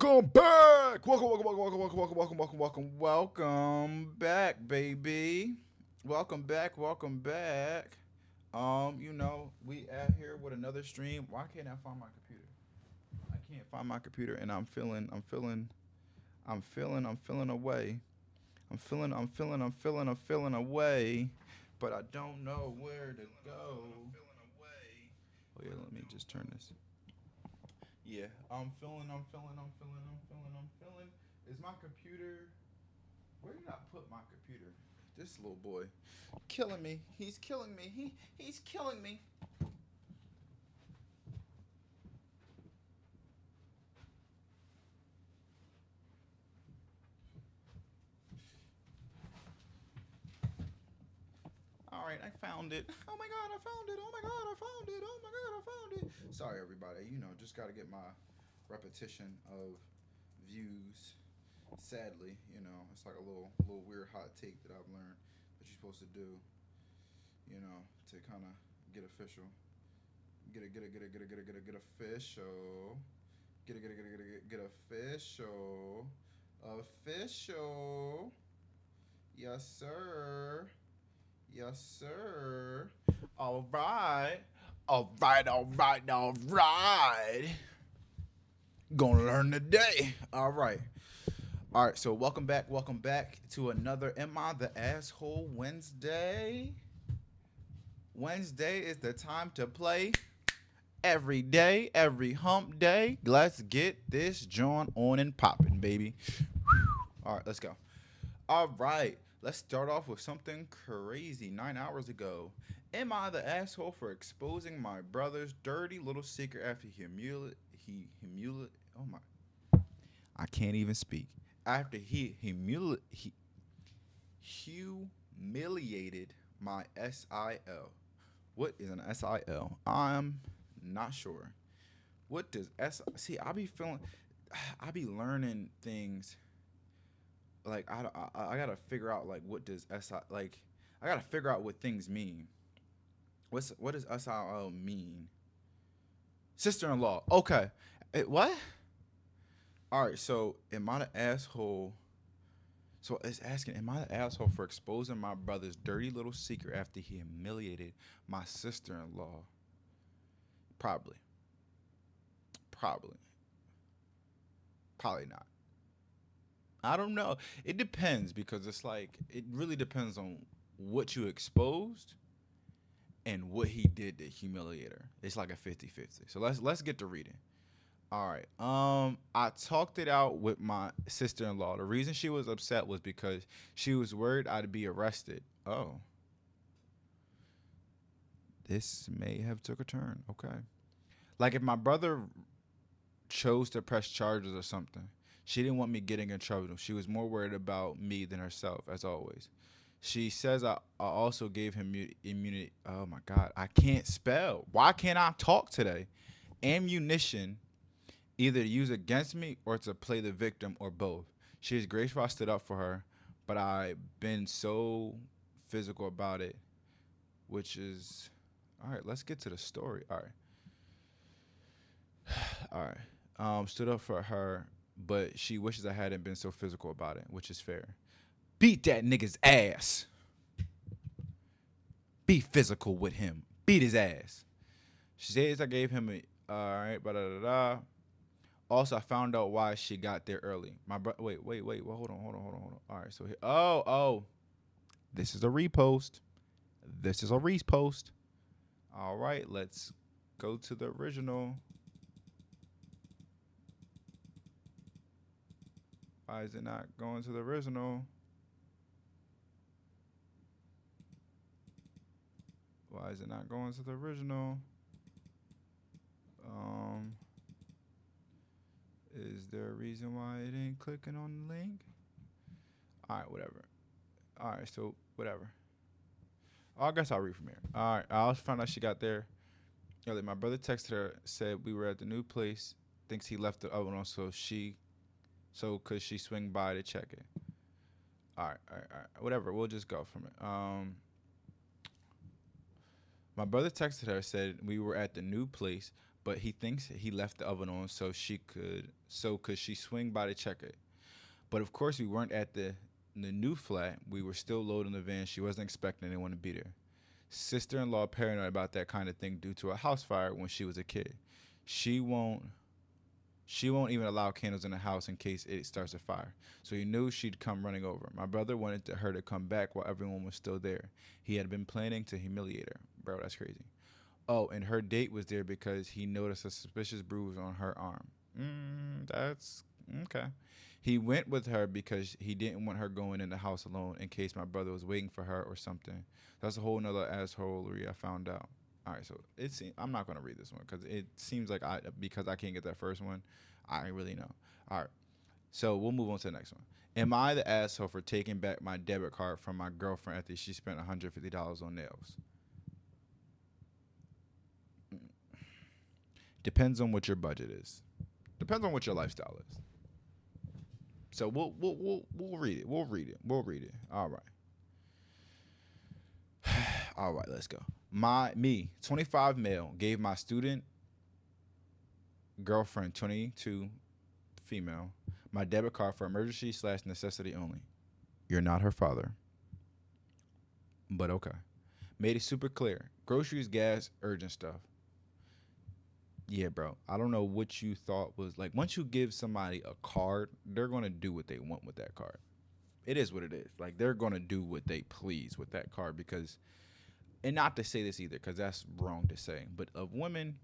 Welcome back. Welcome back, baby. Welcome back. Welcome back. We out here with another stream. Why can't I find my computer? I can't find my computer, and I'm feeling away. I'm feeling away, but I don't know where to go. Oh yeah, let me just turn this. Yeah, I'm feeling. Is my computer? Where did I put my computer? This little boy, killing me. He's killing me. He's killing me. All right, I found it. Oh my god, I found it. Oh my god, I found it. Oh my god, I found it. Sorry, everybody. Just gotta get my repetition of views. Sadly, it's like a little weird hot take that I've learned that you're supposed to do. To kind of get official. Get official. Get official. Official. Yes, sir. Yes, sir. All right. All right. Gonna learn today. All right. All right. So welcome back. Welcome back to another Am I the Asshole Wednesday. Wednesday is the time to play every day, every hump day. Let's get this joint on and popping, baby. All right, let's go. All right, let's start off with something crazy. 9 hours ago, am I the asshole for exposing my brother's dirty little secret after oh my, I can't even speak. After he humiliated my SIL. What is an SIL? I'm not sure. What does S? See, I be learning things. Like I gotta figure out like what does SI like. I gotta figure out what things mean. What does SIL mean? Sister-in-law. Okay. What? All right. So am I the asshole? So it's asking, am I the asshole for exposing my brother's dirty little secret after he humiliated my sister-in-law? Probably. Probably. Probably not. I don't know. It depends because it's like it really depends on what you exposed and what he did to humiliate her. It's like a 50-50. So let's get to reading. All right. I talked it out with my sister-in-law. The reason she was upset was because she was worried I'd be arrested. Oh, this may have took a turn. Okay. Like if my brother chose to press charges or something, she didn't want me getting in trouble. She was more worried about me than herself, as always. She says I also gave him immunity. Oh my God, I can't spell. Why can't I talk today? Ammunition, either to use against me or to play the victim or both. She is grateful I stood up for her, but I've been so physical about it, which is all right. Let's get to the story. All right, all right. Stood up for her, but she wishes I hadn't been so physical about it, which is fair. Beat that nigga's ass. Be physical with him. Beat his ass. She says I gave him a all right, da da da. Also, I found out why she got there early. My bro, wait. Well, hold on. All right, so here, oh, this is a repost. This is a repost. All right, let's go to the original. Why is it not going to the original? Why is it not going to the original? Um, is there a reason why it ain't clicking on the link? All right, whatever. All right, so whatever. Oh, I guess I'll read from here. All right, I also found out she got there early. My brother texted her, said we were at the new place. Thinks he left the other one, so could she swing by to check it? All right, whatever. We'll just go from it. My brother texted her, said we were at the new place, but he thinks he left the oven on so could she swing by to check it. But of course, we weren't at the new flat. We were still loading the van. She wasn't expecting anyone to be there. Sister-in-law paranoid about that kind of thing due to a house fire when she was a kid. She won't she won't even allow candles in the house in case it starts a fire. So he knew she'd come running over. My brother wanted her to come back while everyone was still there. He had been planning to humiliate her. Bro, that's crazy. Oh, and her date was there because he noticed a suspicious bruise on her arm. That's okay. He went with her because he didn't want her going in the house alone in case my brother was waiting for her or something. That's a whole nother assholery I found out. All right, so I'm not gonna read this one because it seems like because I can't get that first one, I really know. All right, so we'll move on to the next one. Am I the asshole for taking back my debit card from my girlfriend after she spent $150 on nails? Depends on what your budget is. Depends on what your lifestyle is. So we'll read it. We'll read it. All right. All right, let's go. 25 male, gave my student girlfriend, 22 female, my debit card for emergency/necessity only. You're not her father. But okay. Made it super clear. Groceries, gas, urgent stuff. Yeah, bro. I don't know what you thought was like. Once you give somebody a card, they're going to do what they want with that card. It is what it is. Like, they're going to do what they please with that card because, and not to say this either because that's wrong to say, but of women,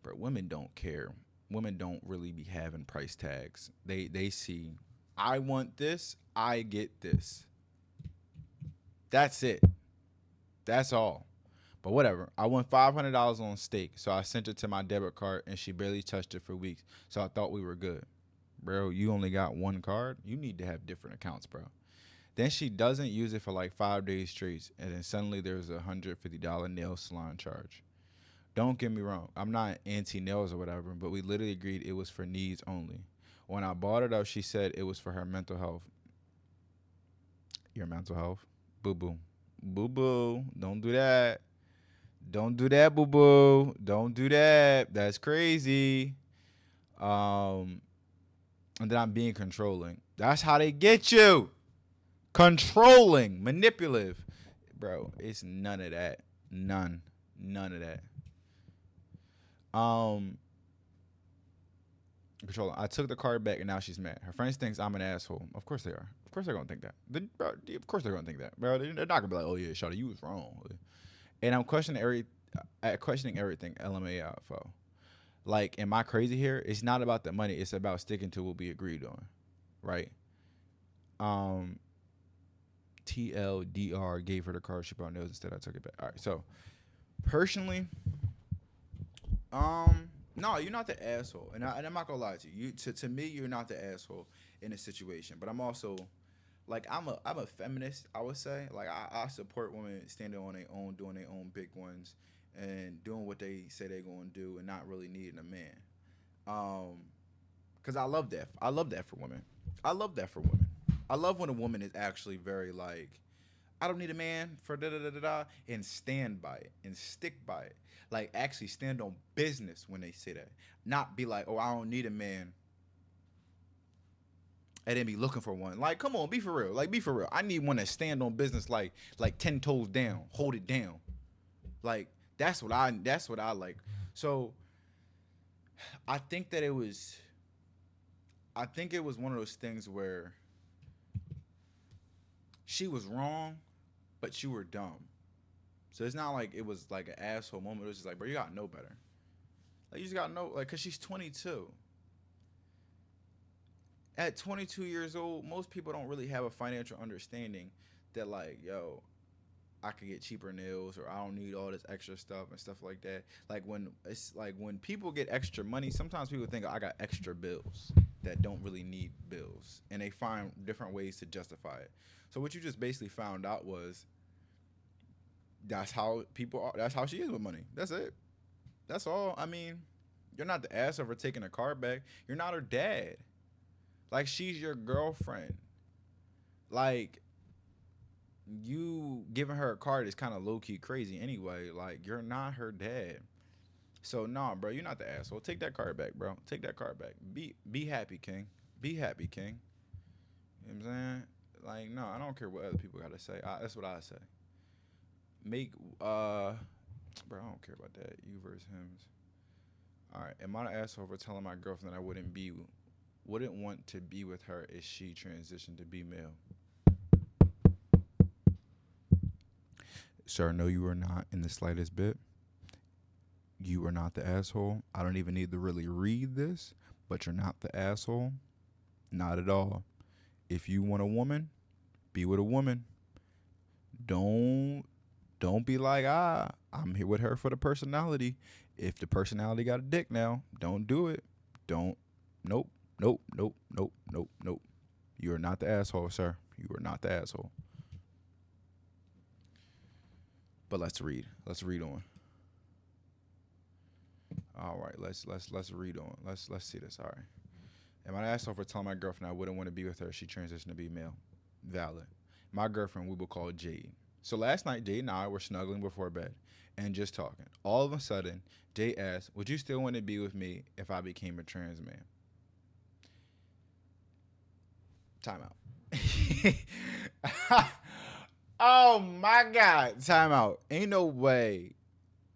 bro, women don't care. Women don't really be having price tags. They see, I want this, I get this. That's it. That's all. But whatever. I won $500 on steak, so I sent it to my debit card, and she barely touched it for weeks. So I thought we were good. Bro, you only got one card? You need to have different accounts, bro. Then she doesn't use it for like 5 days straight, and then suddenly there's a $150 nail salon charge. Don't get me wrong. I'm not anti-nails or whatever, but we literally agreed it was for needs only. When I bought it up, she said it was for her mental health. Your mental health? Boo-boo. Boo-boo. Don't do that. Don't do that, boo boo. Don't do that. That's crazy. And then I'm being controlling. That's how they get you. Controlling, manipulative. Bro, it's none of that. None of that. Controlling. I took the card back and now she's mad. Her friends thinks I'm an asshole. Of course they are. Of course they're gonna think that. Bro, of course they're gonna think that. Bro, they're not gonna be like, oh yeah, Shawty, you was wrong. And I'm questioning everything LMAO. Like, am I crazy here? It's not about the money. It's about sticking to what we agreed on, right? TLDR gave her the card. She brought nails instead. I took it back. All right. So, personally, no, you're not the asshole, and I'm not gonna lie to you. To me, you're not the asshole in this situation. But I'm also like I'm a feminist, I would say. Like I support women standing on their own, doing their own big ones, and doing what they say they're gonna do, and not really needing a man. Cause I love that. I love that for women. I love that for women. I love when a woman is actually very like, I don't need a man for da da da da da, and stand by it and stick by it. Like actually stand on business when they say that. Not be like, oh, I don't need a man and then be looking for one. Like, come on, be for real. Like, be for real. I need one that stand on business like 10 toes down, hold it down. Like, that's what I like. So I think it was one of those things where she was wrong, but you were dumb. So it's not like it was like an asshole moment. It was just like, bro, you gotta know better. Like, you just gotta know, like, cause she's 22. At 22 years old, most people don't really have a financial understanding that, like, yo, I could get cheaper nails, or I don't need all this extra stuff and stuff like that. Like, when people get extra money, sometimes people think I got extra bills that don't really need bills, and they find different ways to justify it. So what you just basically found out was that's how people are. That's how she is with money. That's it. That's all. I mean, you're not the ass of her taking her car back. You're not her dad. Like, she's your girlfriend. Like, you giving her a card is kind of low-key crazy anyway. Like, you're not her dad. So nah, bro, you're not the asshole. Take that card back, bro. Take that card back. Be happy, King. Be happy, King. You know what I'm saying? Like, no, I don't care what other people gotta say. That's what I say. Make bro, I don't care about that. You versus him. All right, am I an asshole for telling my girlfriend that I wouldn't want to be with her if she transitioned to be male? Sir, no, you are not in the slightest bit. You are not the asshole. I don't even need to really read this, but you're not the asshole. Not at all. If you want a woman, be with a woman. Don't don't be like, I'm here with her for the personality. If the personality got a dick now, don't do it. Don't. Nope. Nope. Nope. Nope. Nope. Nope. You are not the asshole, sir. You are not the asshole. But let's read. Let's read on. All right. Let's read on. Let's see this. All right. Am I an asshole for telling my girlfriend I wouldn't want to be with her if she transitioned to be male? Valid. My girlfriend we will call Jade. So last night, Jade and I were snuggling before bed and just talking. All of a sudden, Jade asked, "Would you still want to be with me if I became a trans man?" Time out. Oh my God. Time out. Ain't no way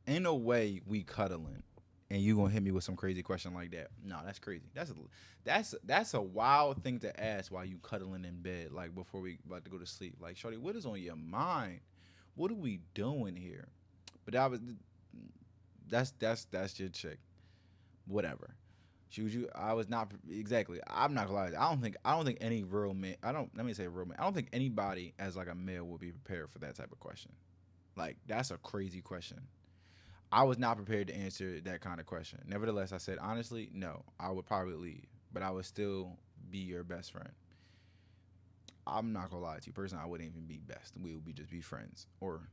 we cuddling and you gonna hit me with some crazy question like that. No, that's crazy. That's a wild thing to ask while you cuddling in bed, like before we about to go to sleep. Like, shorty, what is on your mind? What are we doing here? But that's your chick. Whatever. She was you. I was not exactly. I'm not gonna lie. I don't think any real man. I don't. Let me say real man. I don't think anybody as like a male would be prepared for that type of question. Like that's a crazy question. I was not prepared to answer that kind of question. Nevertheless, I said honestly, no. I would probably leave, but I would still be your best friend. I'm not gonna lie to you. Personally, I wouldn't even be best. We would be just be friends or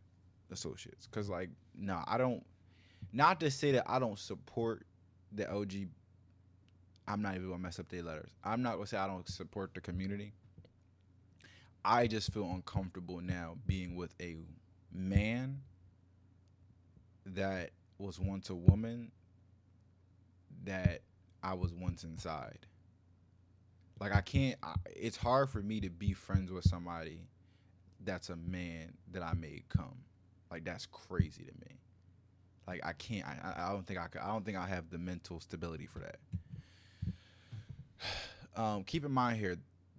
associates. Cause like, no, I don't. Not to say that I don't support the OG. I'm not even gonna mess up their letters. I'm not gonna say I don't support the community. I just feel uncomfortable now being with a man that was once a woman that I was once inside. Like I can't. It's hard for me to be friends with somebody that's a man that I made come. Like that's crazy to me. Like I can't. I don't think I could. I don't think I have the mental stability for that. Keep in mind here,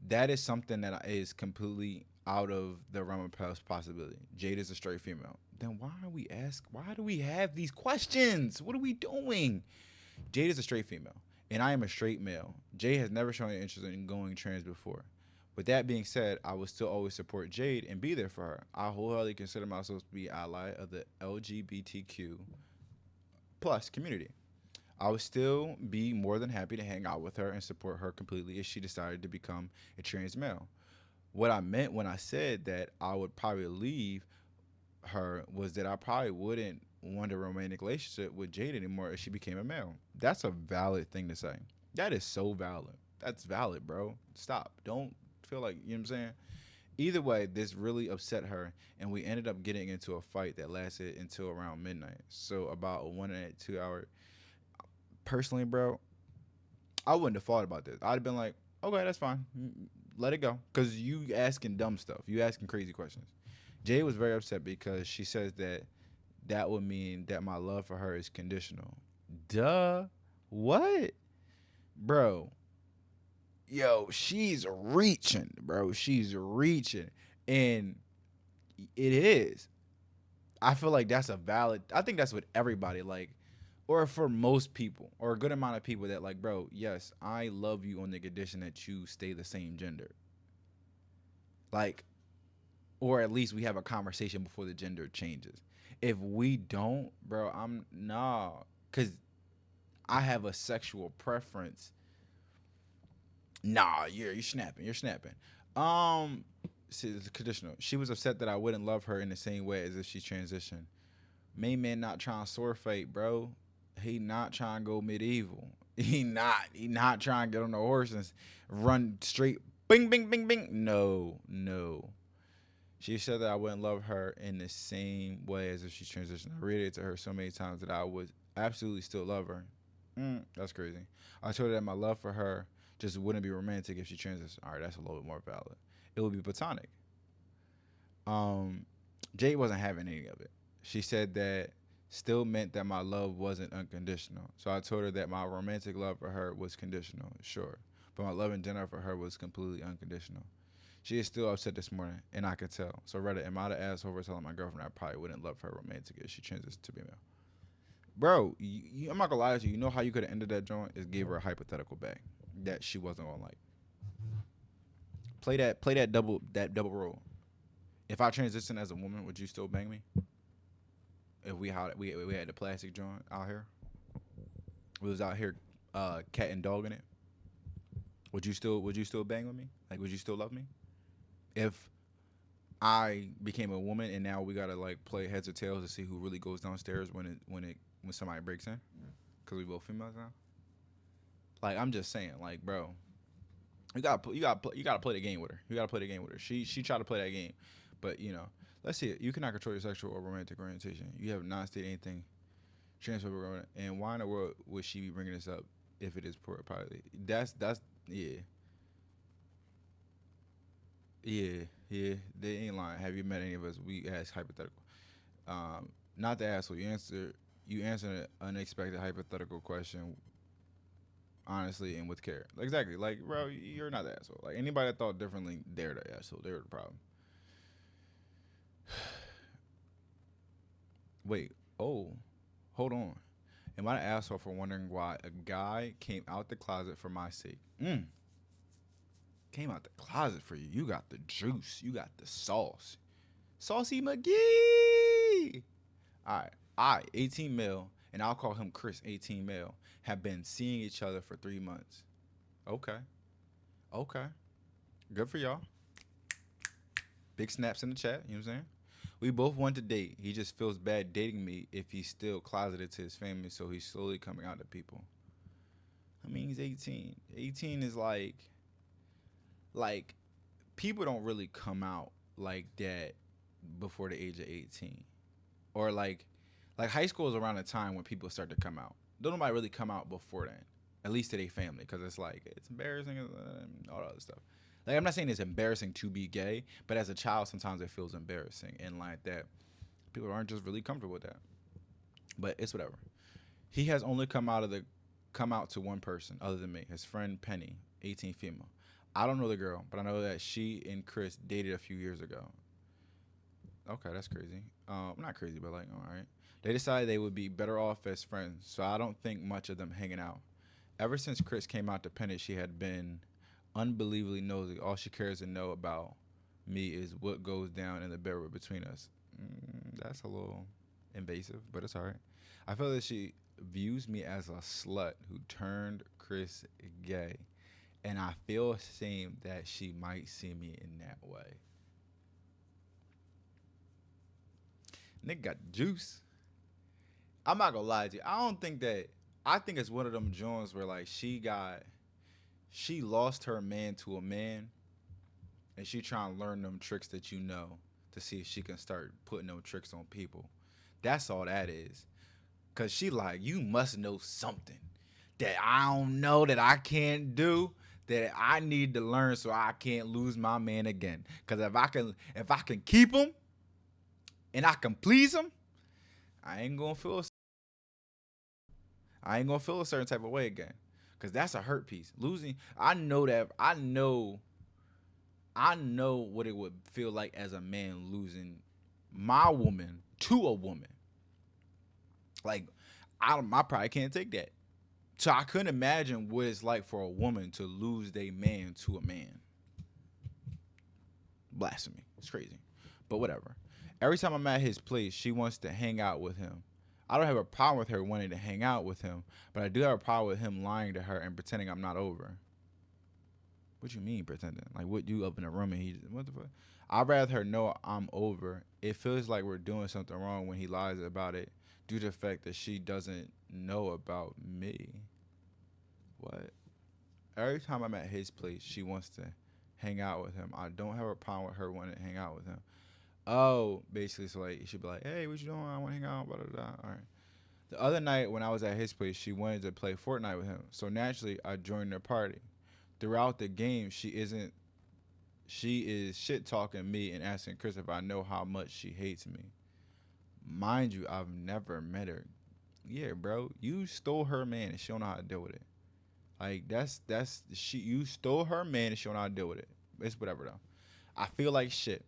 that is something that is completely out of the realm of possibility. Jade is a straight female. Then why are we ask? Why do we have these questions? What are we doing? Jade is a straight female, and I am a straight male. Jade has never shown an interest in going trans before. With that being said, I would still always support Jade and be there for her. I wholeheartedly consider myself to be ally of the LGBTQ plus community. I would still be more than happy to hang out with her and support her completely if she decided to become a trans male. What I meant when I said that I would probably leave her was that I probably wouldn't want a romantic relationship with Jade anymore if she became a male. That's a valid thing to say. That is so valid. That's valid, bro. Stop. Don't feel like, you know what I'm saying? Either way, this really upset her, and we ended up getting into a fight that lasted until around midnight. So about a 1 and 2 hour. Personally, bro, I wouldn't have thought about this. I'd have been like, okay, that's fine. Let it go. Because you asking dumb stuff. You asking crazy questions. Jay was very upset because she says that that would mean that my love for her is conditional. Duh. What? Bro. Yo, she's reaching, bro. She's reaching. And it is. I feel like that's a valid. I think that's what everybody like, or for most people, or a good amount of people that like, bro. Yes, I love you on the condition that you stay the same gender. Like, or at least we have a conversation before the gender changes. If we don't, bro, I'm nah, cause I have a sexual preference. Nah, you're snapping. You're snapping. Um, it's conditional. She was upset that I wouldn't love her in the same way as if she transitioned. Main man not trying to sword fight, bro. He not trying to go medieval. He not. He not trying to get on the horse and run straight. Bing, bing, bing, bing. No, no. She said that I wouldn't love her in the same way as if she transitioned. I read it to her so many times that Absolutely still love her. That's crazy. I told her that my love for her just wouldn't be romantic if she transitioned. All right, that's a little bit more valid. It would be platonic. Um, Jade wasn't having any of it. She said that still meant that my love wasn't unconditional. So I told her that my romantic love for her was conditional, sure, but my love in general for her was completely unconditional. She is still upset this morning, and I could tell. So rather, am I the asshole for telling my girlfriend I probably wouldn't love her romantic if she transitioned to female? Bro, I'm not gonna lie to you. You know how you could have ended that joint is gave her a hypothetical back that she wasn't gonna like. Play that double role. If I transition as a woman, would you still bang me? If we had the plastic joint out here, we was out here, cat and dogging it. Would you still bang with me? Like, would you still love me? If I became a woman and now we gotta like play heads or tails to see who really goes downstairs when somebody breaks in, because we both females now. Like, I'm just saying, like, bro, you gotta play the game with her. You gotta play the game with her. She tried to play that game, but let's see it. You cannot control your sexual or romantic orientation. You have not stated anything transphobic, and why in the world would she be bringing this up if it is privately? That's yeah. Yeah. They ain't lying. Have you met any of us? We ask hypothetical. Not the asshole. You answer an unexpected hypothetical question honestly and with care. Like, exactly. Like, bro, you're not the asshole. Like, anybody that thought differently, they're the asshole. They're the problem. Wait. Oh, hold on. Am I the asshole for wondering why a guy came out the closet for my sake? Came out the closet for you. You got the juice. You got the sauce. Saucy McGee. All right. 18 male, and I'll call him Chris, 18 male, have been seeing each other for 3 months. Okay. Okay. Good for y'all. Big snaps in the chat. You know what I'm saying? We both want to date. He just feels bad dating me if he's still closeted to his family, so he's slowly coming out to people. I mean, he's 18. 18 is like people don't really come out like that before the age of 18. Or like high school is around the time when people start to come out. Don't nobody really come out before then, at least to their family, because it's like it's embarrassing and all that other stuff. Like, I'm not saying it's embarrassing to be gay, but as a child, sometimes it feels embarrassing and like that. People aren't just really comfortable with that. But it's whatever. He has only come out to one person other than me, his friend Penny, 18 female. I don't know the girl, but I know that she and Chris dated a few years ago. Okay, that's crazy. Not crazy, but like, all right. They decided they would be better off as friends, so I don't think much of them hanging out. Ever since Chris came out to Penny, she had been unbelievably nosy. All she cares to know about me is what goes down in the bedroom between us. That's a little invasive, but it's all right. I feel that she views me as a slut who turned Chris gay, and I feel ashamed that she might see me in that way. Nick got the juice. I'm not gonna lie to you. I don't think that. I think it's one of them joints where like she lost her man to a man, and she trying to learn them tricks that to see if she can start putting them tricks on people. That's all that is. Cause she like, you must know something that I don't know, that I can't do, that I need to learn so I can't lose my man again. Cause if I can keep him and I can please him, I ain't gonna feel I ain't gonna feel a certain type of way again. Cause that's a hurt piece. Losing, I know that I know what it would feel like as a man losing my woman to a woman. Like, I probably can't take that. So I couldn't imagine what it's like for a woman to lose their man to a man. Blasphemy. It's crazy. But whatever. Every time I'm at his place, she wants to hang out with him. I don't have a problem with her wanting to hang out with him, but I do have a problem with him lying to her and pretending I'm not over. What you mean pretending? Like, what, you up in a room and what the fuck? I'd rather her know I'm over. It feels like we're doing something wrong when he lies about it due to the fact that she doesn't know about me. What? Every time I'm at his place, she wants to hang out with him. I don't have a problem with her wanting to hang out with him. Oh, basically, so like she'd be like, "Hey, what you doing? I want to hang out." Blah blah blah. All right. The other night when I was at his place, she wanted to play Fortnite with him. So naturally, I joined their party. Throughout the game, she is shit talking me and asking Chris if I know how much she hates me. Mind you, I've never met her. Yeah, bro, you stole her man and she don't know how to deal with it. Like that's she you stole her man and she don't know how to deal with it. It's whatever though. I feel like shit.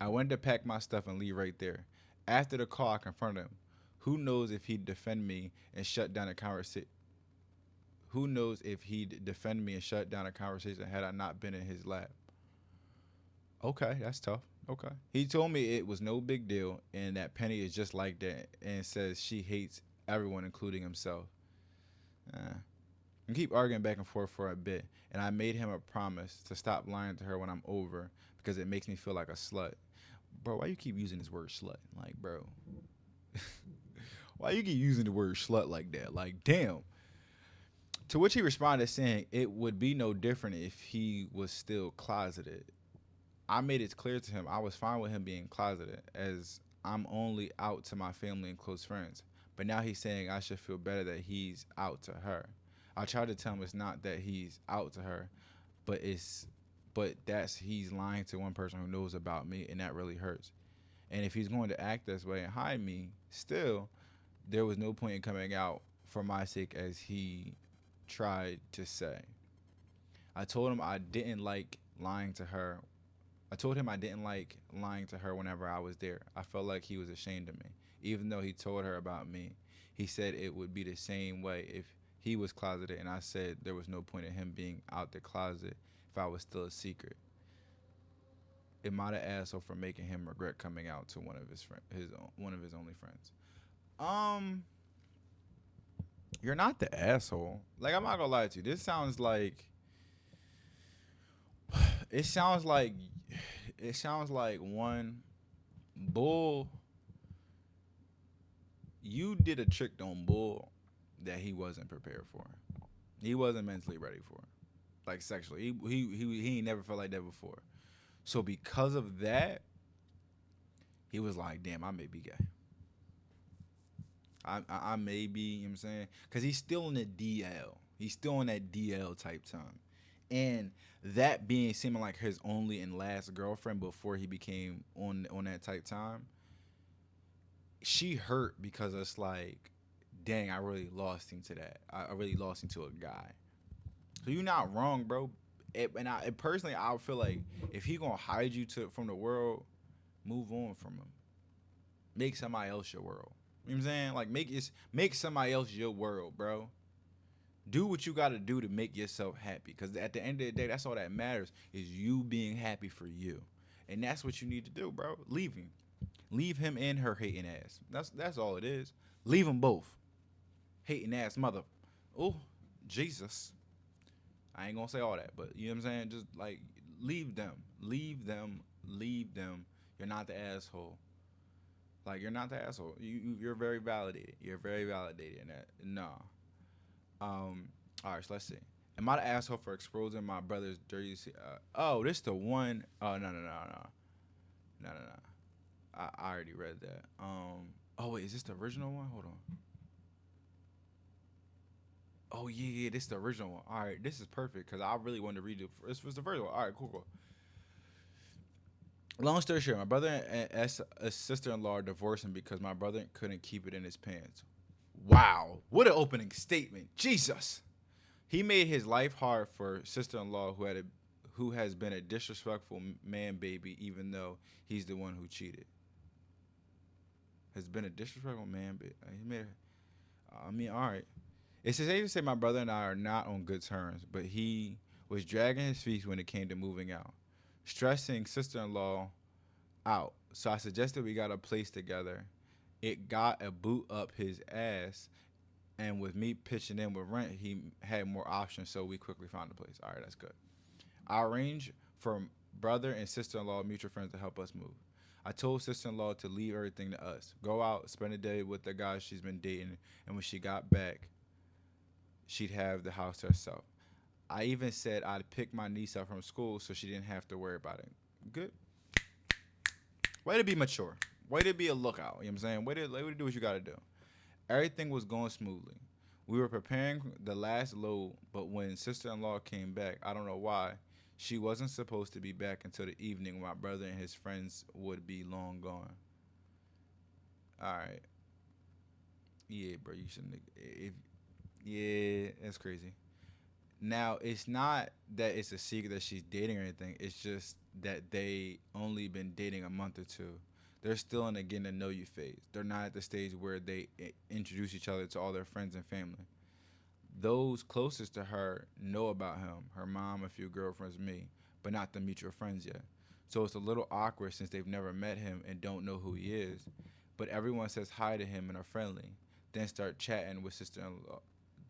I went to pack my stuff and leave right there. After the call, I confronted him. Who knows if he'd defend me and shut down a conversation? Who knows if he'd defend me and shut down a conversation had I not been in his lap? Okay, that's tough. Okay. He told me it was no big deal and that Penny is just like that and says she hates everyone, including himself. We keep arguing back and forth for a bit, and I made him a promise to stop lying to her when I'm over because it makes me feel like a slut. Bro, why you keep using this word slut? Like, bro, why you keep using the word slut like that? Like, damn. To which he responded saying it would be no different if he was still closeted. I made it clear to him I was fine with him being closeted as I'm only out to my family and close friends. But now he's saying I should feel better that he's out to her. I tried to tell him it's not that he's out to her, but that's he's lying to one person who knows about me, and that really hurts. And if he's going to act this way and hide me, still, there was no point in coming out for my sake, as he tried to say. I told him I didn't like lying to her. I told him I didn't like lying to her whenever I was there. I felt like he was ashamed of me, even though he told her about me. He said it would be the same way if he was closeted, and I said there was no point in him being out the closet if I was still a secret. Am I the asshole for making him regret coming out to one of his only friends? Um, you're not the asshole. Like, I'm not gonna lie to you. This sounds like it sounds like one bull. You did a trick on bull that he wasn't prepared for. He wasn't mentally ready for, like sexually. He ain't never felt like that before. So because of that, he was like, "Damn, I may be gay. I may be." You know what I'm saying? Because he's still in the DL. He's still in that DL type time, and that being seeming like his only and last girlfriend before he became on that type time. She hurt because it's like, dang, I really lost him to that. I really lost him to a guy. So you're not wrong, bro. Personally, I feel like if he gonna hide you from the world, move on from him. Make somebody else your world. You know what I'm saying? Like make somebody else your world, bro. Do what you gotta do to make yourself happy. Cause at the end of the day, that's all that matters is you being happy for you. And that's what you need to do, bro. Leave him. Leave him and her hating ass. That's all it is. Leave them both. Hating ass mother. Oh, Jesus. I ain't gonna say all that, but you know what I'm saying? Just like leave them. Leave them. Leave them. You're not the asshole. Like you're not the asshole. You're very validated. You're very validated in that. Nah. All right, so let's see. Am I the asshole for exposing my brother's dirty? This the one. Oh no. I already read that. Oh wait, is this the original one? Hold on. Oh yeah, this is the original one. All right, this is perfect because I really wanted to read it. This was the first one. All right, cool. Long story short, my brother and a sister-in-law divorced him because my brother couldn't keep it in his pants. Wow, what an opening statement. Jesus. He made his life hard for sister-in-law who has been a disrespectful man baby, even though he's the one who cheated. Has been a disrespectful man baby. All right. It's safe to say my brother and I are not on good terms, but he was dragging his feet when it came to moving out, stressing sister-in-law out. So I suggested we got a place together. It got a boot up his ass, and with me pitching in with rent, he had more options, so we quickly found a place. All right, that's good. I arranged for brother and sister-in-law mutual friends to help us move. I told sister-in-law to leave everything to us. Go out, spend a day with the guy she's been dating, and when she got back, she'd have the house to herself. I even said I'd pick my niece up from school so she didn't have to worry about it. Good. Way to be mature. Way to be a lookout. You know what I'm saying? Way to do what you got to do. Everything was going smoothly. We were preparing the last load, but when sister-in-law came back, I don't know why, she wasn't supposed to be back until the evening when my brother and his friends would be long gone. All right. Yeah, bro, you shouldn't. If yeah, that's crazy. Now it's not that it's a secret that she's dating or anything. It's just that they only been dating a month or two. They're still in the getting to know you phase. They're not at the stage where they introduce each other to all their friends and family. Those closest to her know about him. Her mom, a few girlfriends, me, but not the mutual friends yet. So it's a little awkward since they've never met him and don't know who he is. But everyone says hi to him and are friendly. Then start chatting with sister-in-law.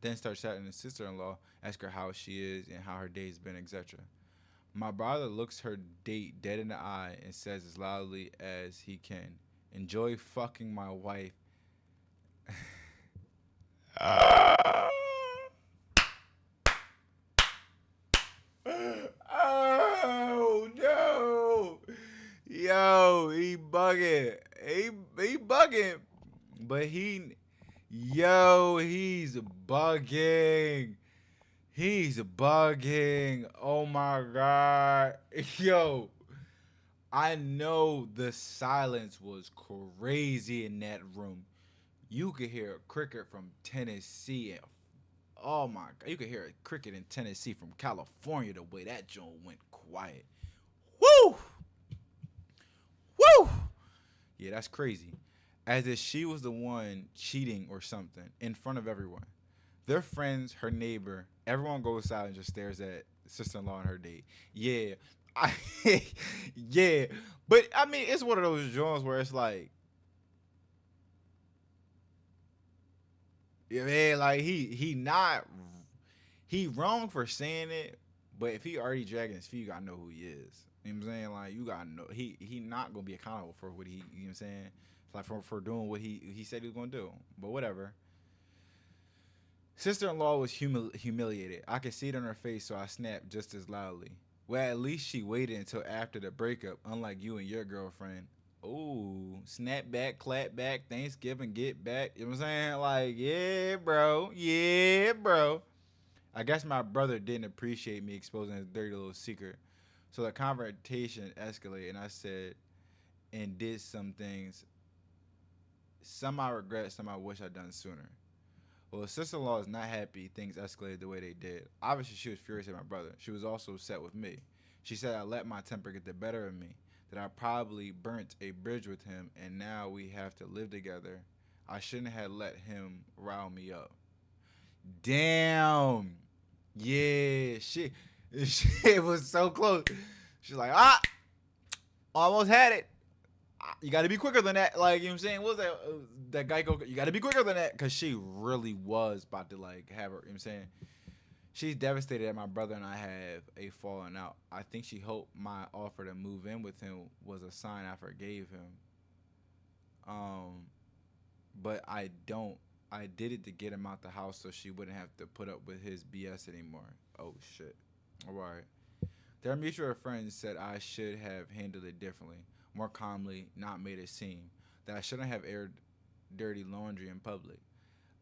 Then start chatting with sister-in-law, ask her how she is and how her day's been, etc. My brother looks her date dead in the eye and says as loudly as he can, "Enjoy fucking my wife." Oh no! Yo, he bugging. He bugging. But he's bugging. He's bugging. Oh my god. Yo, I know the silence was crazy in that room. You could hear a cricket from Tennessee. And, oh my god, you could hear a cricket in Tennessee from California the way that joint went quiet. Woo! Woo! Yeah, that's crazy. As if she was the one cheating or something in front of everyone. Their friends, her neighbor, everyone goes outside and just stares at sister-in-law and her date. Yeah, I, yeah, but I mean, it's one of those joints where it's like, yeah, man, like he wrong for saying it, but if he already dragging his feet, you gotta know who he is. You know what I'm saying? Like you gotta know he not gonna be accountable for what he, you know what I'm saying? Like for doing what he said he was gonna do. But whatever. Sister-in-law was humiliated. I could see it on her face, so I snapped just as loudly. Well, at least she waited until after the breakup, unlike you and your girlfriend. Oh, snap back, clap back, Thanksgiving, get back. You know what I'm saying? Like, yeah, bro. Yeah, bro. I guess my brother didn't appreciate me exposing his dirty little secret. So the confrontation escalated, and I said and did some things. Some I regret, some I wish I'd done sooner. Well, sister-in-law is not happy things escalated the way they did. Obviously, she was furious at my brother. She was also upset with me. She said I let my temper get the better of me, that I probably burnt a bridge with him, and now we have to live together. I shouldn't have let him rile me up. Damn. Yeah, she was so close. She's like, almost had it. You got to be quicker than that. Like, you know what I'm saying? What was that? That Geico? You got to be quicker than that. Because she really was about to, like, have her, you know what I'm saying? She's devastated that my brother and I have a falling out. I think she hoped my offer to move in with him was a sign I forgave him. Um, but I don't. I did it to get him out the house so she wouldn't have to put up with his BS anymore. Oh, shit. All right. Their mutual friends said I should have handled it differently, more calmly, not made a scene, that I shouldn't have aired dirty laundry in public.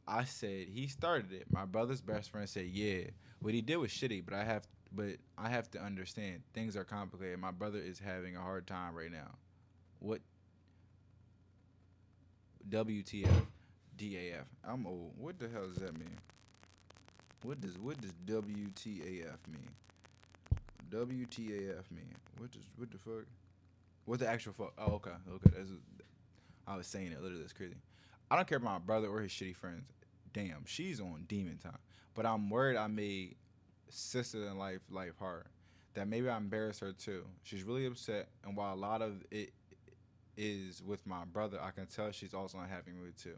I said he started it. My brother's best friend said, "Yeah, what he did was shitty, but I have to understand things are complicated. My brother is having a hard time right now. What WTF, DAF? I'm old. What the hell does that mean? What does WTAF mean? WTAF mean? What the fuck? What the actual fuck? Oh, okay, okay. I was saying it literally. That's crazy. I don't care about my brother or his shitty friends. Damn, she's on demon time. But I'm worried I made sister in life hard. That maybe I embarrassed her too. She's really upset, and while a lot of it is with my brother, I can tell she's also not happy with too.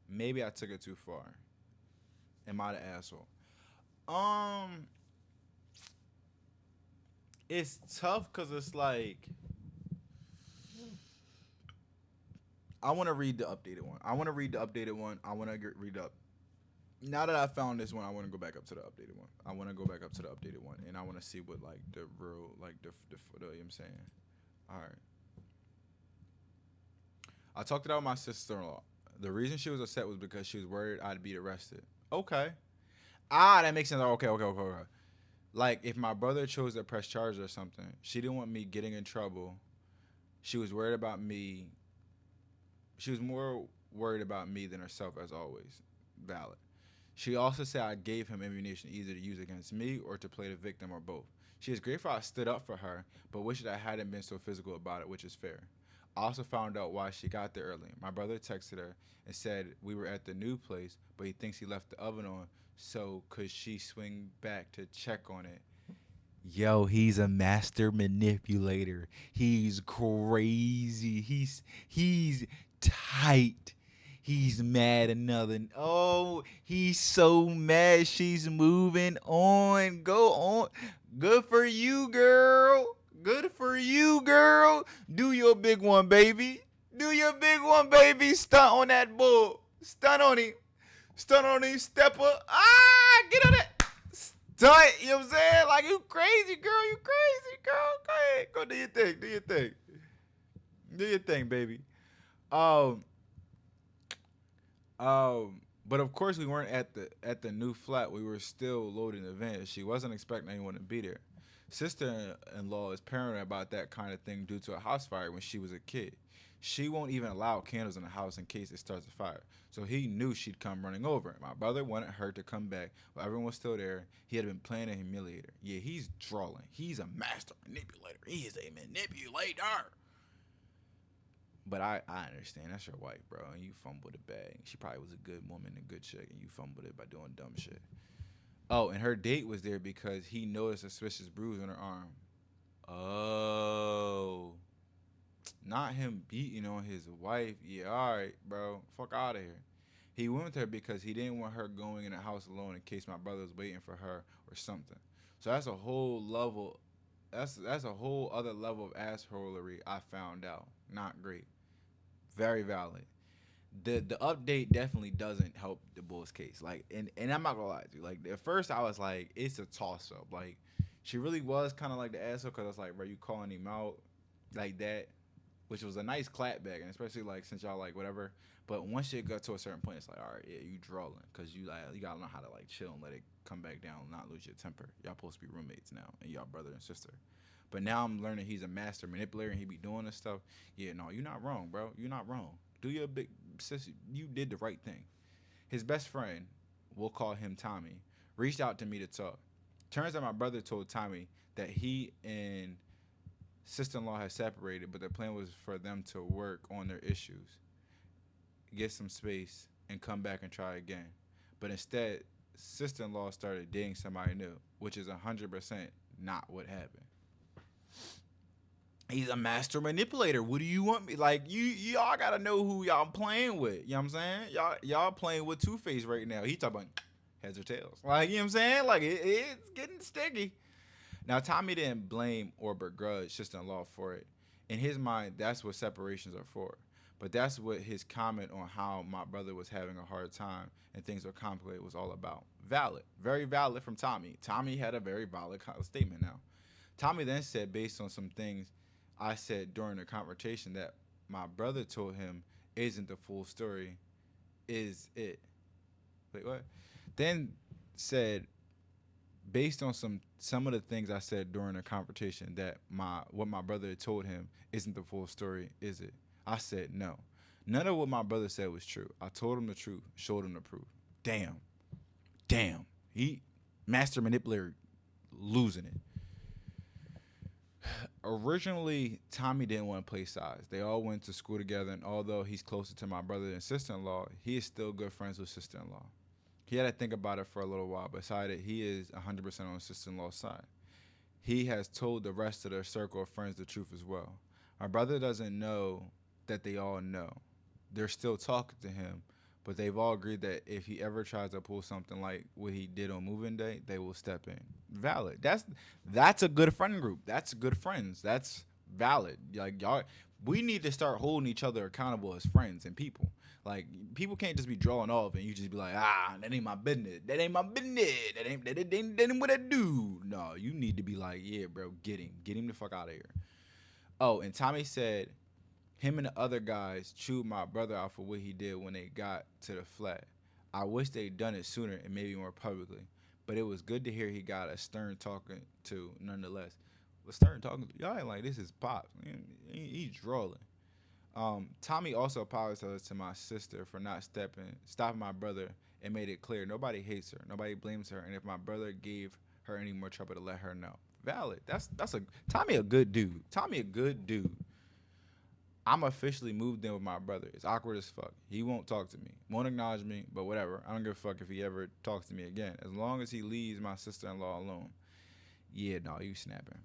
Maybe I took it too far. Am I the asshole? Um, it's tough because it's like I want to read the updated one. I want to read the updated one. I want to read up. Now that I found this one, I want to go back up to the updated one. I want to go back up to the updated one, and I want to see what like the real like the you know what I'm saying. All right. I talked it out with my sister-in-law. The reason she was upset was because she was worried I'd be arrested. Okay. That makes sense. Okay. Like, if my brother chose to press charges or something, she didn't want me getting in trouble. She was worried about me. She was more worried about me than herself, as always. Valid. She also said I gave him ammunition either to use against me or to play the victim or both. She is grateful I stood up for her, but wished I hadn't been so physical about it, which is fair. I also found out why she got there early. My brother texted her and said we were at the new place, but he thinks he left the oven on, so could she swing back to check on it? Yo, he's a master manipulator. He's crazy. He's tight. He's mad another. Oh, he's so mad she's moving on. Go on. Good for you, girl. Good for you, girl. Do your big one, baby. Do your big one, baby. Stunt on that bull. Stunt on him. Stunt on him, stepper. Get on that. Stunt, you know what I'm saying? Like, you crazy, girl. You crazy, girl. Go ahead. Go do your thing. Do your thing. Do your thing, baby. Um, but of course we weren't at the new flat. We were still loading the van. She wasn't expecting anyone to be there. Sister-in-law is paranoid about that kind of thing due to a house fire when she was a kid. She won't even allow candles in the house in case it starts a fire. So he knew she'd come running over. My brother wanted her to come back while everyone was still there. He had been planning to humiliate her. Yeah, he's drooling. He's a master manipulator. He is a manipulator. But I understand. That's your wife, bro. And you fumbled the bag. She probably was a good woman and good chick, and you fumbled it by doing dumb shit. Oh, and her date was there because he noticed a suspicious bruise on her arm. Oh. Not him beating on his wife. Yeah, all right, bro. Fuck out of here. He went with her because he didn't want her going in the house alone in case my brother was waiting for her or something. So that's a whole level. That's a whole other level of assholery I found out. Not great. Very valid. The update definitely doesn't help the Bulls case. Like, and I'm not gonna lie to you. Like, at first I was like, it's a toss up. Like, she really was kind of like the asshole because I was like, bro, you calling him out like that, which was a nice clapback, and especially like since y'all like whatever. But once you got to a certain point, it's like, all right, yeah, you drawing because you gotta know how to like chill and let it come back down, not lose your temper. Y'all supposed to be roommates now, and y'all brother and sister. But now I'm learning he's a master manipulator and he be doing this stuff. Yeah, no, you're not wrong, bro. You're not wrong. Do your big sis. You did the right thing. His best friend, we'll call him Tommy, reached out to me to talk. Turns out my brother told Tommy that he and sister-in-law had separated, but the plan was for them to work on their issues, get some space, and come back and try again. But instead, sister-in-law started dating somebody new, which is 100% not what happened. He's a master manipulator. What do you want me? Like, y'all gotta know who y'all playing with. You know what I'm saying? Y'all playing with Two-Face right now. He talking about heads or tails. Like, you know what I'm saying? Like, it's getting sticky. Now, Tommy didn't blame or begrudge sister-in-law for it. In his mind, that's what separations are for. But that's what his comment on how my brother was having a hard time and things were complicated was all about. Valid. Very valid from Tommy. Tommy had a very valid statement now. Tommy then said, based on some things I said during the confrontation, that my brother told him isn't the full story, is it? Wait, what? Then said, based on some of the things I said during the confrontation, that what my brother told him isn't the full story, is it? I said no. None of what my brother said was true. I told him the truth, showed him the proof. Damn. He master manipulator losing it. Originally, Tommy didn't want to play sides. They all went to school together, and although he's closer to my brother than sister-in-law, he is still good friends with sister-in-law. He had to think about it for a little while, but decided he is 100% on sister-in-law's side. He has told the rest of their circle of friends the truth as well. My brother doesn't know that they all know. They're still talking to him, but they've all agreed that if he ever tries to pull something like what he did on moving day, they will step in. Valid. That's a good friend group. That's good friends. That's valid. Like, y'all, we need to start holding each other accountable as friends and people. Like, people can't just be drawing off and you just be like, that ain't my business. That ain't my business. That ain't what I do. No, you need to be like, yeah, bro, get him the fuck out of here. Oh, and Tommy said Him and the other guys chewed my brother out for what he did when they got to the flat. I wish they'd done it sooner and maybe more publicly. But it was good to hear he got a stern talking to nonetheless. A stern talking to y'all ain't like this is Pops. He's drolling. Tommy also apologized to my sister for not stopping my brother and made it clear nobody hates her, nobody blames her, and if my brother gave her any more trouble to let her know. Valid. That's a Tommy a good dude. Tommy a good dude. I'm officially moved in with my brother. It's awkward as fuck. He won't talk to me, won't acknowledge me, but whatever. I don't give a fuck if he ever talks to me again. As long as he leaves my sister-in-law alone. Yeah, no, you snapping.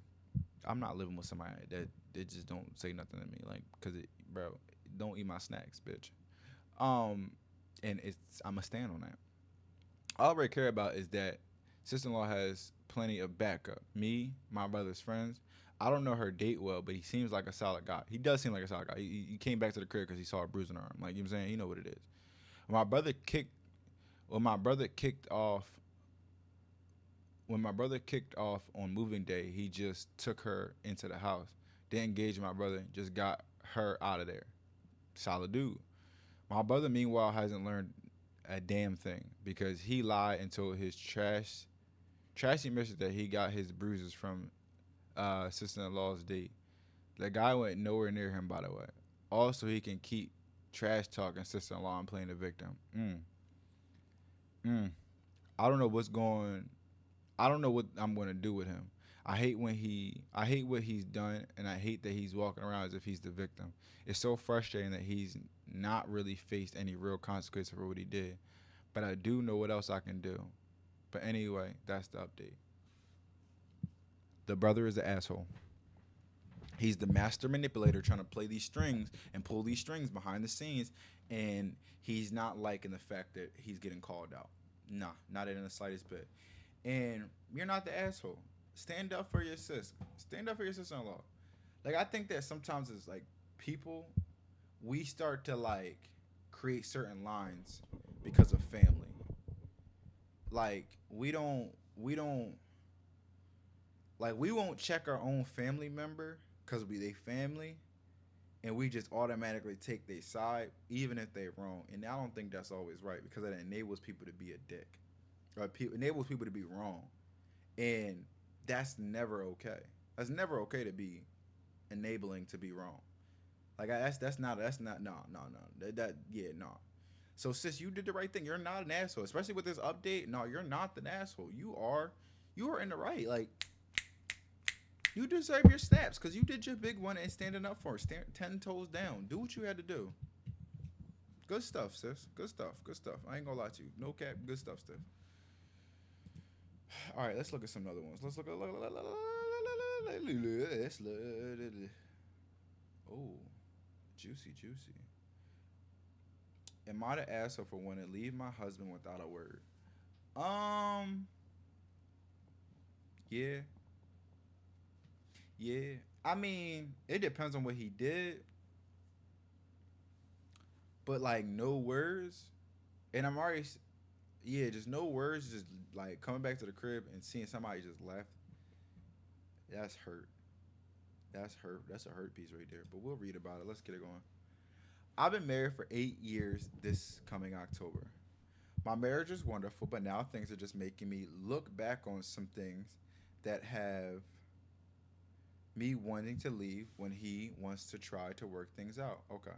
I'm not living with somebody that they just don't say nothing to me, like, cause it, bro, don't eat my snacks, bitch. And I'ma stand on that. All I really care about is that sister-in-law has plenty of backup. Me, my brother's friends. I don't know her date well, but he seems like a solid guy. He does seem like a solid guy. He came back to the crib because he saw a bruise on her arm. Like, you know what I'm saying? He know what it is. When my brother kicked, when my brother kicked off, when my brother kicked off on moving day, he just took her into the house. Didn't engage my brother, just got her out of there. Solid dude. My brother, meanwhile, hasn't learned a damn thing because he lied and told his trashy mistress that he got his bruises from sister-in-law's date. The guy went nowhere near him, by the way. Also, he can keep trash talking sister-in-law and playing the victim. Mm. I don't know what's going. I don't know what I'm gonna do with him. I hate what he's done, and I hate that he's walking around as if he's the victim. It's so frustrating that he's not really faced any real consequences for what he did. But I do know what else I can do. But anyway, that's the update. The brother is an asshole. He's the master manipulator trying to play these strings and pull these strings behind the scenes, and he's not liking the fact that he's getting called out. Nah, not in the slightest bit. And you're not the asshole. Stand up for your sis. Stand up for your sister-in-law. Like, I think that sometimes it's like people, we start to like create certain lines because of family. Like, we don't like we won't check our own family member because we they family, and we just automatically take their side even if they're wrong. And I don't think that's always right because it enables people to be a dick, or enables people to be wrong, and that's never okay. That's never okay to be enabling to be wrong. Like, that's not no that yeah no. So sis, you did the right thing. You're not an asshole, especially with this update. No, you're not an asshole. You are in the right. Like, you deserve your snaps because you did your big one and standing up for it. 10 toes down. Do what you had to do. Good stuff, sis. Good stuff. Good stuff. I ain't gonna lie to you. No cap. Good stuff, sis. All right, let's look at some other ones. Let's look at. Oh, juicy, juicy. Am I the asshole for wanting to leave my husband without a word? Um, yeah, yeah. I mean, it depends on what he did, but like no words. And I'm already, yeah, just no words. Just like coming back to the crib and seeing somebody just left. That's hurt. That's hurt. That's a hurt piece right there. But we'll read about it. Let's get it going. I've been married for 8 years this coming October. My marriage is wonderful, but now things are just making me look back on some things that have me wanting to leave when he wants to try to work things out. Okay.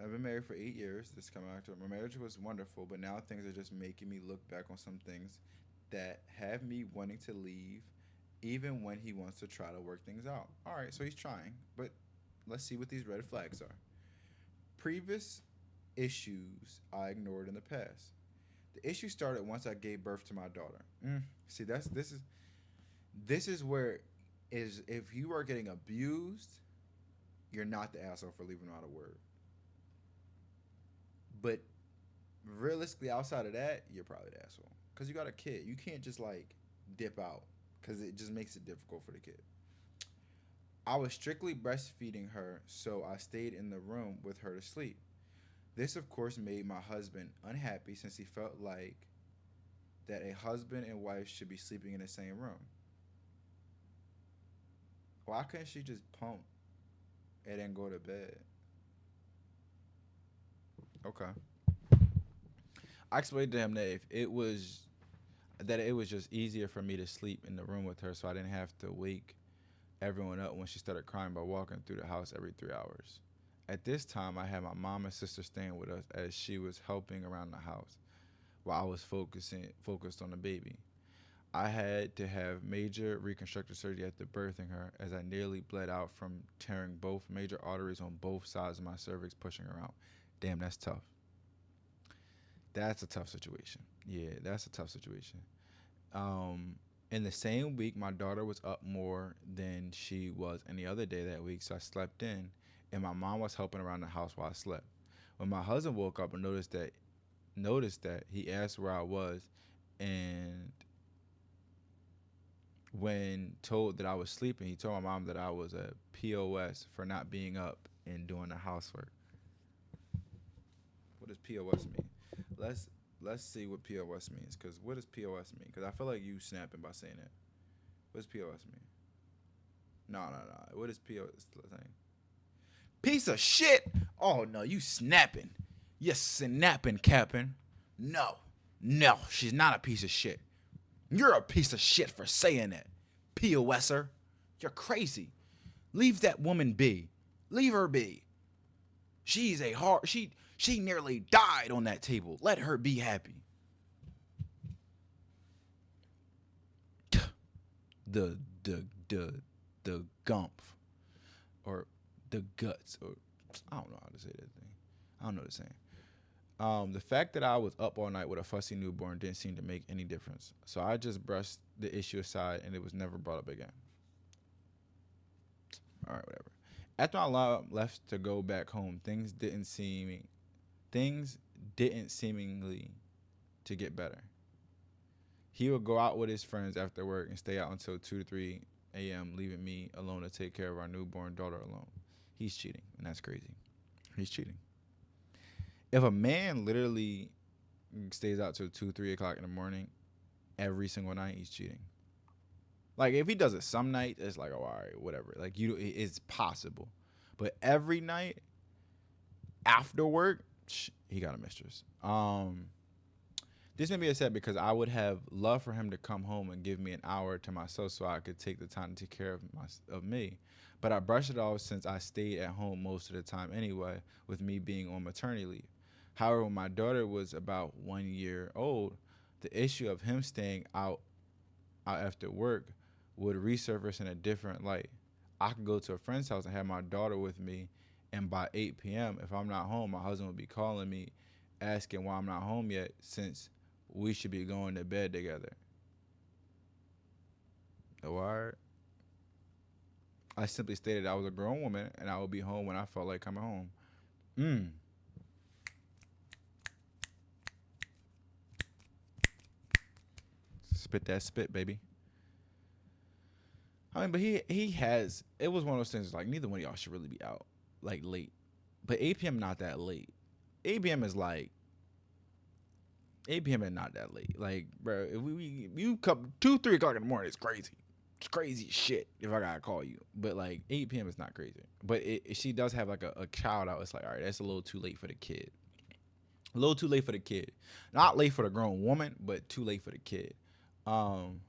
I've been married for 8 years. This coming October. My marriage was wonderful, but now things are just making me look back on some things that have me wanting to leave even when he wants to try to work things out. All right, so he's trying, but let's see what these red flags are. Previous issues I ignored in the past. The issue started once I gave birth to my daughter. See, this is where is if you are getting abused, you're not the asshole for leaving out a word. But realistically, outside of that, you're probably the asshole because you got a kid. You can't just like dip out because it just makes it difficult for the kid. I was strictly breastfeeding her, so I stayed in the room with her to sleep. This, of course, made my husband unhappy since he felt like that a husband and wife should be sleeping in the same room. Why couldn't she just pump and then go to bed. Okay. I explained to him that if it was that it was just easier for me to sleep in the room with her, so I didn't have to wake everyone up when she started crying by walking through the house every 3 hours. At this time, I had my mom and sister staying with us as she was helping around the house while I was focused on the baby. I had to have major reconstructive surgery after birthing her, as I nearly bled out from tearing both major arteries on both sides of my cervix, pushing her out. Damn, that's tough. That's a tough situation. Yeah, that's a tough situation. Um, in the same week, my daughter was up more than she was any other day that week, so I slept in, and my mom was helping around the house while I slept. When my husband woke up and noticed that, he asked where I was, and when told that I was sleeping, he told my mom that I was a POS for not being up and doing the housework. What does POS mean? Let's let's see what POS means. Cause what does POS mean? Cause I feel like you snapping by saying that. What does POS mean? No, no, no. What is POS thing? Piece of shit. Oh no, you snapping. You snapping, Captain. No, no, she's not a piece of shit. You're a piece of shit for saying that. POSer. You're crazy. Leave that woman be. Leave her be. She's a hard she nearly died on that table. Let her be happy. The the the the gumph or the guts or I don't know how to say that thing. I don't know the saying. The fact that I was up all night with a fussy newborn didn't seem to make any difference. So I just brushed the issue aside and it was never brought up again. All right, whatever. After I left to go back home, things didn't seemingly to get better. He would go out with his friends after work and stay out until 2 to 3 a.m., leaving me alone to take care of our newborn daughter alone. He's cheating, and that's crazy. He's cheating. If a man literally stays out till 2, 3 o'clock in the morning every single night, he's cheating. Like if he does it some night, it's like, oh, all right, whatever. Like it's possible, but every night after work, he got a mistress. This made me upset because I would have loved for him to come home and give me an hour to myself so I could take the time to take care of me. But I brushed it off since I stayed at home most of the time anyway, with me being on maternity leave. However, when my daughter was about 1 year old, the issue of him staying out after work would resurface in a different light. I could go to a friend's house and have my daughter with me, and by 8 p.m., if I'm not home, my husband would be calling me, asking why I'm not home yet, since we should be going to bed together. The word. I simply stated I was a grown woman and I would be home when I felt like coming home. Mm. Spit that spit, baby. I mean, but he has. It was one of those things like neither one of y'all should really be out like late, but 8 p.m. not that late. 8 p.m. is like 8 p.m. is not that late. Like, bro, if you come 2, 3 o'clock in the morning, it's crazy. It's crazy shit if I gotta call you. But like 8 p.m. is not crazy. But she does have like a child out. It's like, all right, that's a little too late for the kid. A little too late for the kid. Not late for the grown woman, but too late for the kid. Um,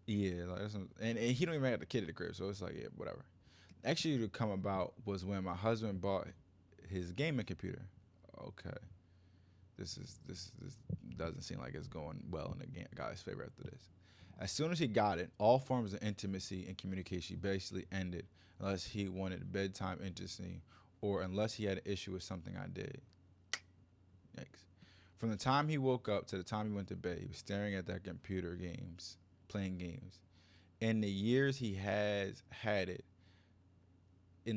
yeah, like and he don't even have the kid at the crib, so it's like, yeah, whatever. Actually, to come about was when my husband bought his gaming computer. Okay, this doesn't seem like it's going well in the guy's favor after this. As soon as he got it, all forms of intimacy and communication basically ended unless he wanted bedtime intimacy or unless he had an issue with something I did. Yikes. From the time he woke up to the time he went to bed, he was staring at that computer games, playing games. In the years he has had it, the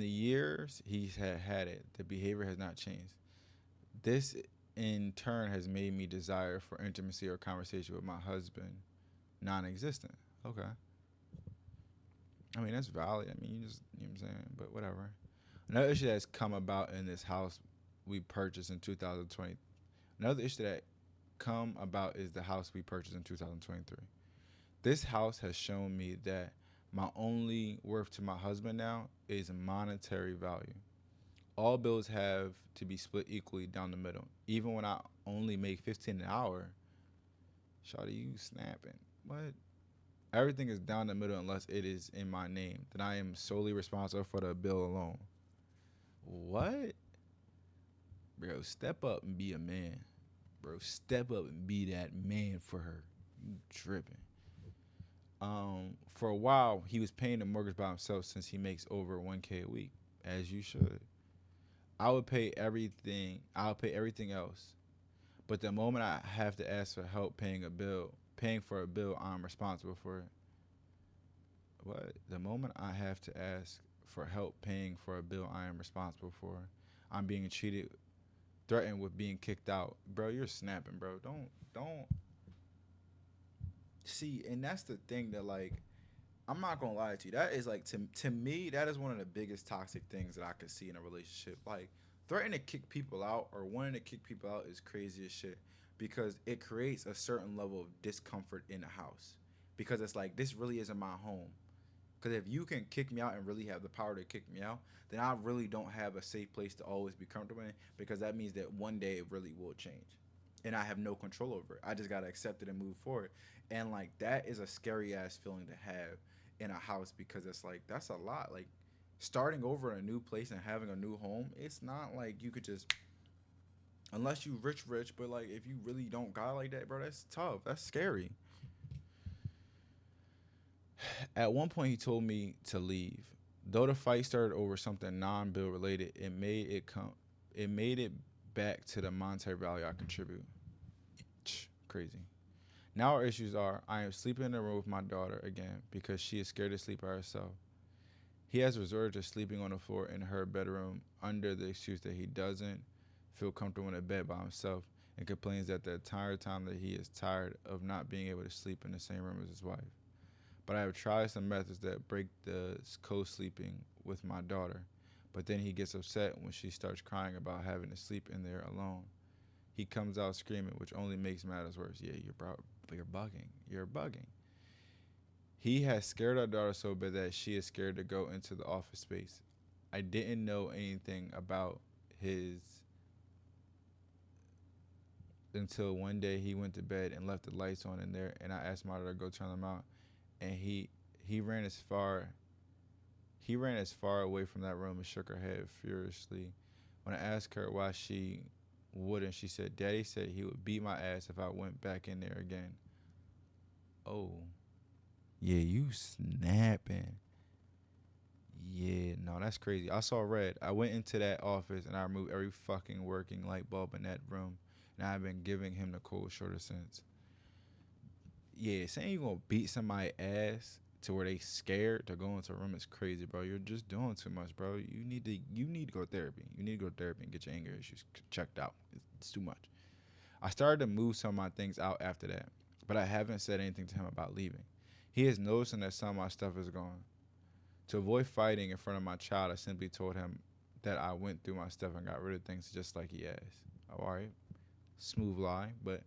behavior has not changed. This, in turn, has made me desire for intimacy or conversation with my husband non-existent. Okay. I mean, that's valid. I mean, you know what I'm saying? But whatever. Another issue that's come about in this house we purchased in 2020. Another issue that come about is the house we purchased in 2023. This house has shown me that My only worth to my husband now is monetary value. All bills have to be split equally down the middle. Even when I only make 15 an hour, shawty, you snapping. What? Everything is down the middle unless it is in my name. Then I am solely responsible for the bill alone. What? Bro, step up and be a man. Bro, step up and be that man for her. You tripping. For a while, he was paying the mortgage by himself since he makes over 1K a week, as you should. I would pay everything. I'll pay everything else. But the moment I have to ask for help paying for a bill, I'm responsible for it. What? The moment I have to ask for help paying for a bill I am responsible for, I'm being threatened with being kicked out. Bro, you're snapping, bro. Don't see, and that's the thing that like I'm not gonna lie to you. That is like to me, that is one of the biggest toxic things that I could see in a relationship. Like threatening to kick people out or wanting to kick people out is crazy as shit because it creates a certain level of discomfort in the house. Because it's like this really isn't my home. Because if you can kick me out and really have the power to kick me out, then I really don't have a safe place to always be comfortable in. Because that means that one day it really will change, and I have no control over it. I just gotta accept it and move forward. And like that is a scary ass feeling to have in a house because it's like that's a lot. Like starting over in a new place and having a new home, it's not like you could just unless you rich, but like if you really don't got like that, bro, that's tough. That's scary. At one point, he told me to leave. Though the fight started over something non-bill related, It made it back to the monetary value I contribute. Crazy. Now our issues are: I am sleeping in a room with my daughter again because she is scared to sleep by herself. He has resorted to sleeping on the floor in her bedroom under the excuse that he doesn't feel comfortable in a bed by himself and complains that the entire time that he is tired of not being able to sleep in the same room as his wife. But I have tried some methods that break the co-sleeping with my daughter. But then he gets upset when she starts crying about having to sleep in there alone. He comes out screaming, which only makes matters worse. Yeah, you're bugging. You're bugging. He has scared our daughter so bad that she is scared to go into the office space. I didn't know anything about his until one day he went to bed and left the lights on in there, and I asked my daughter to go turn them out, and he ran as far he ran as far away from that room and shook her head furiously. When I asked her why she wouldn't, she said, "Daddy said he would beat my ass if I went back in there again." Oh, yeah, you snapping. Yeah, no, that's crazy. I saw red. I went into that office and I removed every fucking working light bulb in that room, and I've been giving him the cold shoulder since. Yeah, saying you gonna beat somebody ass to where they scared to go into a room is crazy, bro. You're just doing too much, bro. You need to go to therapy. You need to go to therapy and get your anger issues checked out. It's too much. I started to move some of my things out after that, but I haven't said anything to him about leaving. He is noticing that some of my stuff is gone. To avoid fighting in front of my child, I simply told him that I went through my stuff and got rid of things just like he asked. All right, smooth lie, but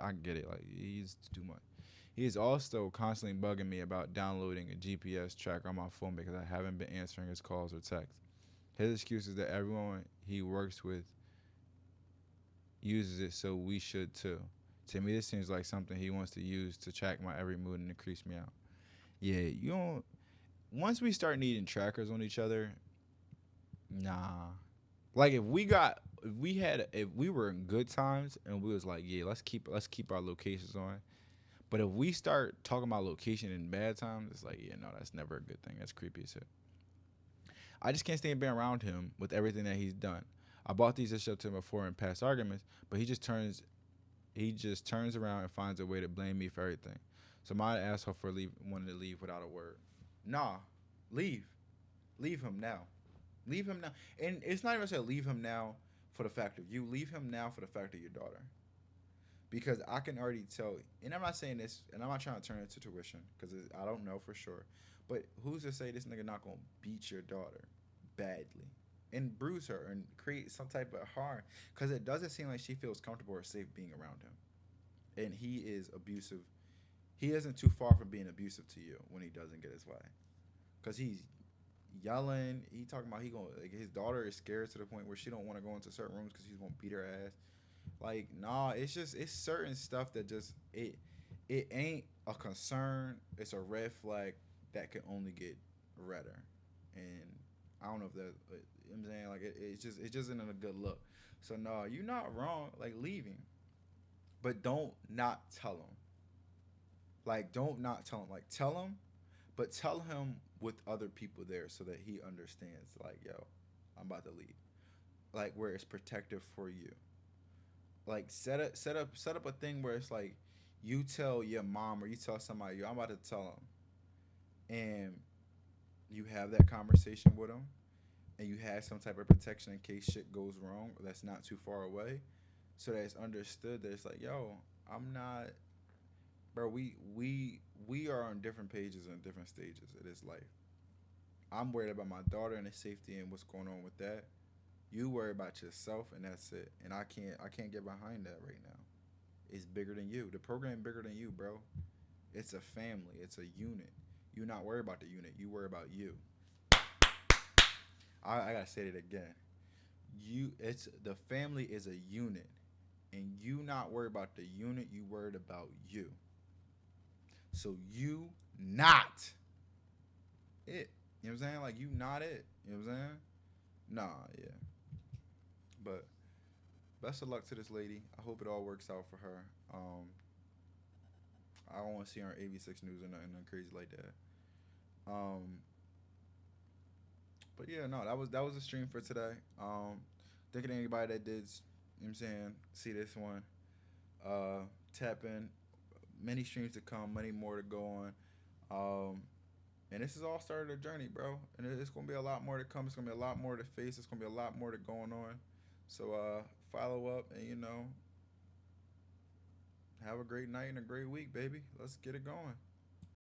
I get it. Like he's too much. He is also constantly bugging me about downloading a GPS tracker on my phone because I haven't been answering his calls or texts. His excuse is that everyone he works with uses it, so we should too. To me, this seems like something he wants to use to track my every mood and to crease me out. Yeah, you don't. Once we start needing trackers on each other, nah. Like if we were in good times and we was like, yeah, let's keep our locations on. But if we start talking about location in bad times, it's like, yeah, no, that's never a good thing. That's creepy as shit. I just can't stand being around him with everything that he's done. I brought these issues up to him before in past arguments, but he just turns around and finds a way to blame me for everything. So my asshole for wanting to leave without a word. Nah, leave. Leave him now. Leave him now. And it's not even say leave him now for the fact of you. Leave him now for the fact of your daughter. Because I can already tell, and I'm not saying this, and I'm not trying to turn it to tuition, because I don't know for sure. But who's to say this nigga not gonna beat your daughter badly and bruise her and create some type of harm? Because it doesn't seem like she feels comfortable or safe being around him, and he is abusive he isn't too far from being abusive to you when he doesn't get his way. Cause he's yelling. He talking about he going like his daughter is scared to the point where she don't want to go into certain rooms because he's gonna beat her ass. Like nah, it's just it's certain stuff that just it ain't a concern. It's a red flag that can only get redder. And I don't know if that. You know what I'm saying like it just isn't a good look. So no, you're not wrong. Like leaving, but don't not tell him. Like don't not tell him. Like tell him, but tell him with other people there so that he understands. Like yo, I'm about to leave. Like where it's protective for you. Like set up a thing where it's like you tell your mom or you tell somebody, yo, I'm about to tell them, and you have that conversation with them, and you have some type of protection in case shit goes wrong that's not too far away, so that it's understood that it's like, yo, I'm not, bro. We are on different pages and different stages of this life. I'm worried about my daughter and the safety and what's going on with that. You worry about yourself and that's it. And I can't get behind that right now. It's bigger than you. The program bigger than you, bro. It's a family. It's a unit. You not worry about the unit. You worry about you. I gotta say it again. It's the family is a unit, and you not worry about the unit. You worried about you. So you not it. You know what I'm saying? Like you not it. You know what I'm saying? Nah, yeah. But best of luck to this lady. I hope it all works out for her. I don't want to see her on AV6 News or nothing crazy like that. Um, but yeah, no, that was the stream for today. Thinking of anybody that did, you know what I'm saying, see this one, uh, tap in. Many streams to come, many more to go on. And this is all started a journey, bro. And it's gonna be a lot more to come. It's gonna be a lot more to face. It's gonna be a lot more to going on. So follow up and have a great night and a great week, baby. Let's get it going.